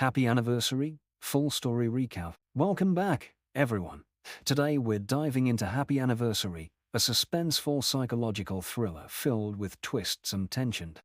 Happy anniversary, full story recap. Welcome back, everyone. Today we're diving into Happy Anniversary, a suspenseful psychological thriller filled with twists and tension.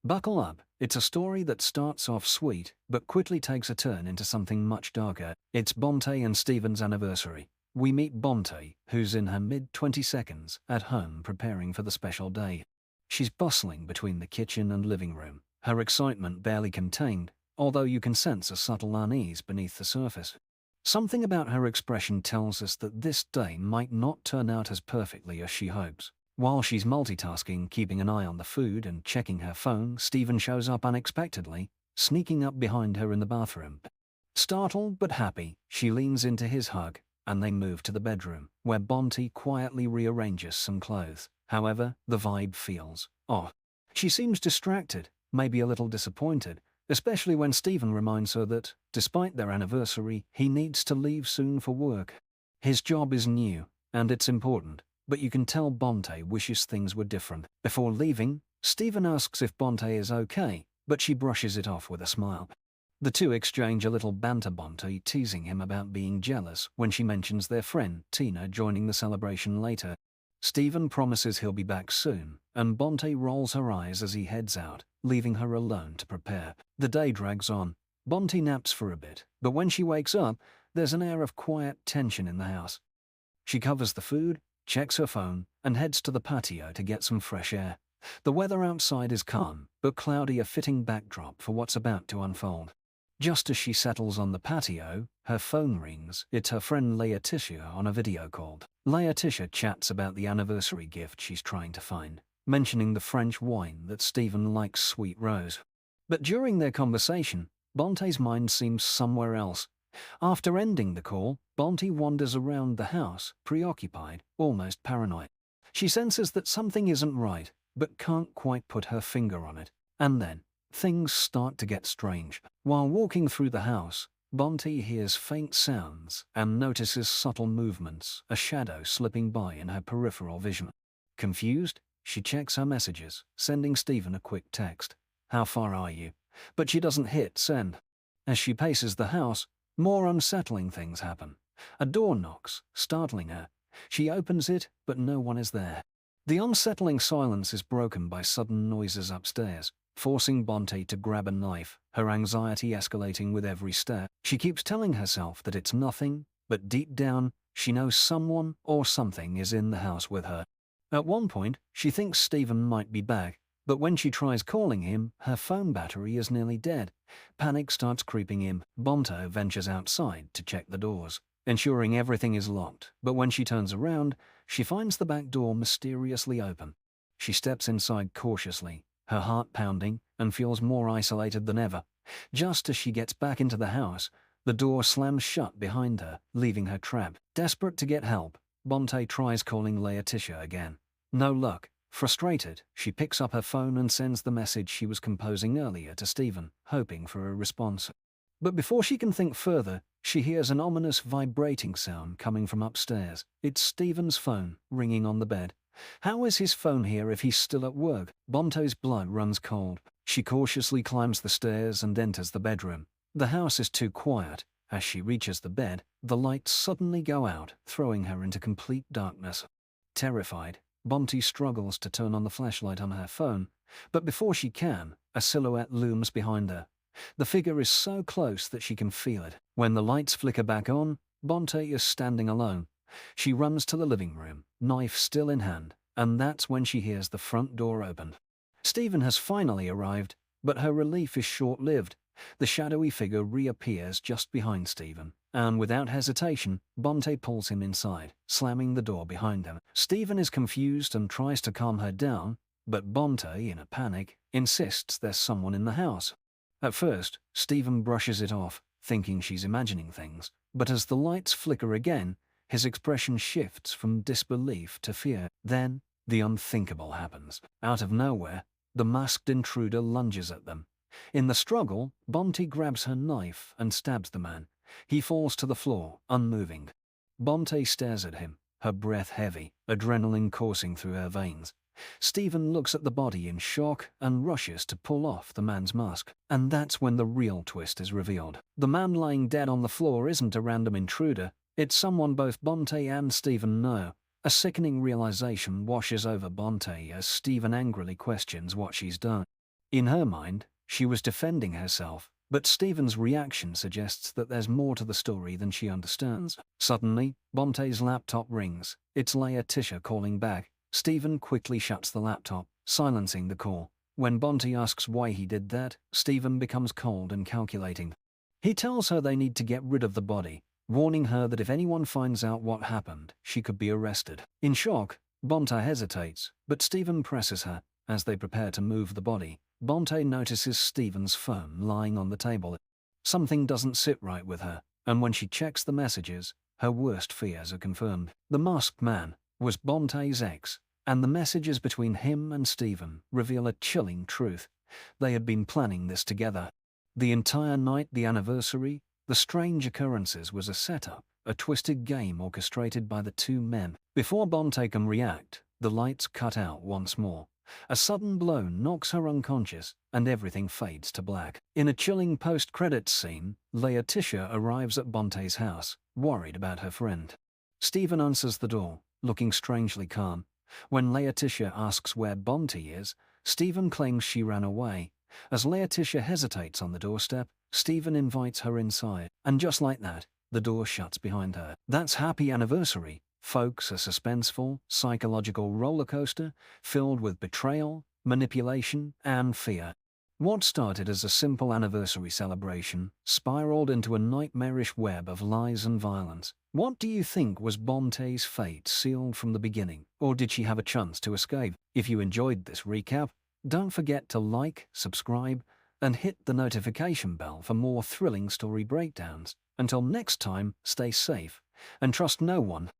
Buckle up, it's a story that starts off sweet but quickly takes a turn into something much darker. It's Bonte and Stephen's anniversary. We meet Bonte, who's in her mid-20s, at home preparing for the special day. She's bustling between the kitchen and living room, her excitement barely contained, although you can sense a subtle unease beneath the surface. Something about her expression tells us that this day might not turn out as perfectly as she hopes. While she's multitasking, keeping an eye on the food and checking her phone, Stephen shows up unexpectedly, sneaking up behind her in the bathroom. Startled but happy, she leans into his hug, and they move to the bedroom, where Bonte quietly rearranges some clothes. However, the vibe feels off. She seems distracted, maybe a little disappointed, especially when Stephen reminds her that, despite their anniversary, he needs to leave soon for work. His job is new, and it's important, but you can tell Bonte wishes things were different. Before leaving, Stephen asks if Bonte is okay, but she brushes it off with a smile. The two exchange a little banter, Bonte teasing him about being jealous when she mentions their friend Tina joining the celebration later. Stephen promises he'll be back soon, and Bonte rolls her eyes as he heads out, leaving her alone to prepare. The day drags on. Bonte naps for a bit, but when she wakes up, there's an air of quiet tension in the house. She covers the food, checks her phone, and heads to the patio to get some fresh air. The weather outside is calm, but cloudy, a fitting backdrop for what's about to unfold. Just as she settles on the patio, her phone rings. It's her friend Laetitia on a video call. Laetitia chats about the anniversary gift she's trying to find, mentioning the French wine that Stephen likes, Sweet Rose. But during their conversation, Bonte's mind seems somewhere else. After ending the call, Bonte wanders around the house, preoccupied, almost paranoid. She senses that something isn't right, but can't quite put her finger on it. And then, things start to get strange. While walking through the house, Bonte hears faint sounds and notices subtle movements, a shadow slipping by in her peripheral vision. Confused, she checks her messages, sending Stephen a quick text. "How far are you?" But she doesn't hit send. As she paces the house, more unsettling things happen. A door knocks, startling her. She opens it, but no one is there. The unsettling silence is broken by sudden noises upstairs, forcing Bonte to grab a knife, her anxiety escalating with every step. She keeps telling herself that it's nothing, but deep down, she knows someone or something is in the house with her. At one point, she thinks Stephen might be back, but when she tries calling him, her phone battery is nearly dead. Panic starts creeping in. Bonte ventures outside to check the doors, ensuring everything is locked, but when she turns around, she finds the back door mysteriously open. She steps inside cautiously, her heart pounding, and feels more isolated than ever. Just as she gets back into the house, the door slams shut behind her, leaving her trapped. Desperate to get help, Bonte tries calling Laetitia again. No luck. Frustrated, she picks up her phone and sends the message she was composing earlier to Stephen, hoping for a response. But before she can think further, she hears an ominous vibrating sound coming from upstairs. It's Stephen's phone, ringing on the bed. How is his phone here if he's still at work? Bonte's blood runs cold. She cautiously climbs the stairs and enters the bedroom. The house is too quiet. As she reaches the bed, the lights suddenly go out, throwing her into complete darkness. Terrified, Bonte struggles to turn on the flashlight on her phone, but before she can, a silhouette looms behind her. The figure is so close that she can feel it. When the lights flicker back on, Bonte is standing alone. She runs to the living room, knife still in hand, and that's when she hears the front door open. Stephen has finally arrived, but her relief is short-lived. The shadowy figure reappears just behind Stephen, and without hesitation, Bonte pulls him inside, slamming the door behind him. Stephen is confused and tries to calm her down, but Bonte, in a panic, insists there's someone in the house. At first, Stephen brushes it off, thinking she's imagining things, but as the lights flicker again, his expression shifts from disbelief to fear. Then, the unthinkable happens. Out of nowhere, the masked intruder lunges at them. In the struggle, Bonte grabs her knife and stabs the man. He falls to the floor, unmoving. Bonte stares at him, her breath heavy, adrenaline coursing through her veins. Stephen looks at the body in shock and rushes to pull off the man's mask. And that's when the real twist is revealed. The man lying dead on the floor isn't a random intruder, it's someone both Bonte and Stephen know. A sickening realization washes over Bonte as Stephen angrily questions what she's done. In her mind, she was defending herself, but Stephen's reaction suggests that there's more to the story than she understands. Suddenly, Bonte's laptop rings. It's Tisha calling back. Stephen quickly shuts the laptop, silencing the call. When Bonte asks why he did that, Stephen becomes cold and calculating. He tells her they need to get rid of the body, warning her that if anyone finds out what happened, she could be arrested. In shock, Bonte hesitates, but Stephen presses her. As they prepare to move the body, Bonte notices Stephen's phone lying on the table. Something doesn't sit right with her, and when she checks the messages, her worst fears are confirmed. The masked man was Bonte's ex, and the messages between him and Stephen reveal a chilling truth. They had been planning this together. The entire night, the anniversary, the strange occurrences was a setup, a twisted game orchestrated by the two men. Before Bonte can react, the lights cut out once more. A sudden blow knocks her unconscious, and everything fades to black. In a chilling post-credits scene, Tisha arrives at Bonte's house, worried about her friend. Stephen answers the door, looking strangely calm. When Tisha asks where Bonte is, Stephen claims she ran away. As Tisha hesitates on the doorstep, Stephen invites her inside, and just like that, the door shuts behind her. That's Happy Anniversary, folks, a suspenseful, psychological rollercoaster filled with betrayal, manipulation, and fear. What started as a simple anniversary celebration spiraled into a nightmarish web of lies and violence. What do you think was Bonte's fate sealed from the beginning, or did she have a chance to escape? If you enjoyed this recap, don't forget to like, subscribe, and hit the notification bell for more thrilling story breakdowns. Until next time, stay safe and trust no one.